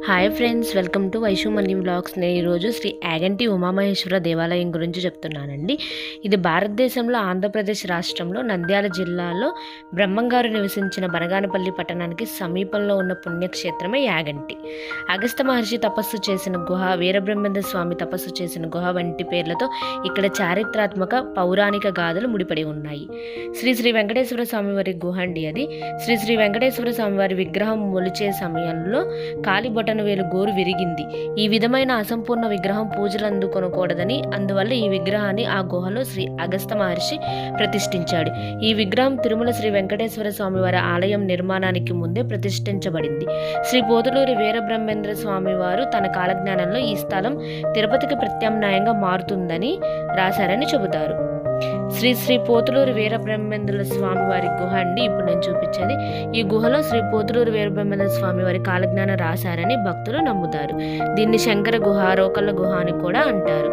Hi friends, welcome to Vaishumalli vlogs. నేను ఈరోజు శ్రీ యాగంటి ఉమామహేశ్వర దేవాలయం గురించి చెప్తున్నానండి. ఇది భారతదేశంలో ఆంధ్రప్రదేశ్ రాష్ట్రంలో నంద్యాల జిల్లాలో బ్రహ్మంగారు నివసించిన బనగానపల్లి పట్టణానికి సమీపంలో ఉన్న పుణ్యక్షేత్రమే యాగంటి. అగస్త్య మహర్షి తపస్సు చేసిన గుహ, వీరబ్రహ్మేంద్ర స్వామి తపస్సు చేసిన గుహ వంటి పేర్లతో ఇక్కడ చారిత్రాత్మక పౌరాణిక గాథలు ముడిపడి ఉన్నాయి. శ్రీ శ్రీ వెంకటేశ్వర స్వామి వారి గుహ అండి అది. శ్రీ శ్రీ వెంకటేశ్వర స్వామి వారి విగ్రహం మొలిచే సమయంలో కాలిబొటన వేలు గోరు విరిగింది. ఈ విధమైన అసంపూర్ణ విగ్రహం పూజలు అందుకొనకూడదని, అందువల్ల ఈ విగ్రహాన్ని ఆ గుహలో శ్రీ అగస్త్య మహర్షి ప్రతిష్ఠించాడు. ఈ విగ్రహం తిరుమల శ్రీ వెంకటేశ్వర స్వామి వారి ఆలయం నిర్మాణానికి ముందే ప్రతిష్ఠించబడింది. శ్రీ పోతులూరి వీరబ్రహ్మేంద్ర స్వామి వారు తన కాలజ్ఞానంలో ఈ స్థలం తిరుపతికి ప్రత్యామ్నాయంగా మారుతుందని రాశారని చెబుతారు. శ్రీ శ్రీ పోతులూరి వీరబ్రహ్మేంద్ర స్వామి వారి గుహ అండి ఇప్పుడు నేను చూపించేది. ఈ గుహలో శ్రీ పోతులూరి వీరబ్రహ్మేంద్ర స్వామి వారి కాలజ్ఞానం రాశారని భక్తులు నమ్ముతారు. దీన్ని శంకర గుహ, రోకళ్ళ గుహ అని కూడా అంటారు.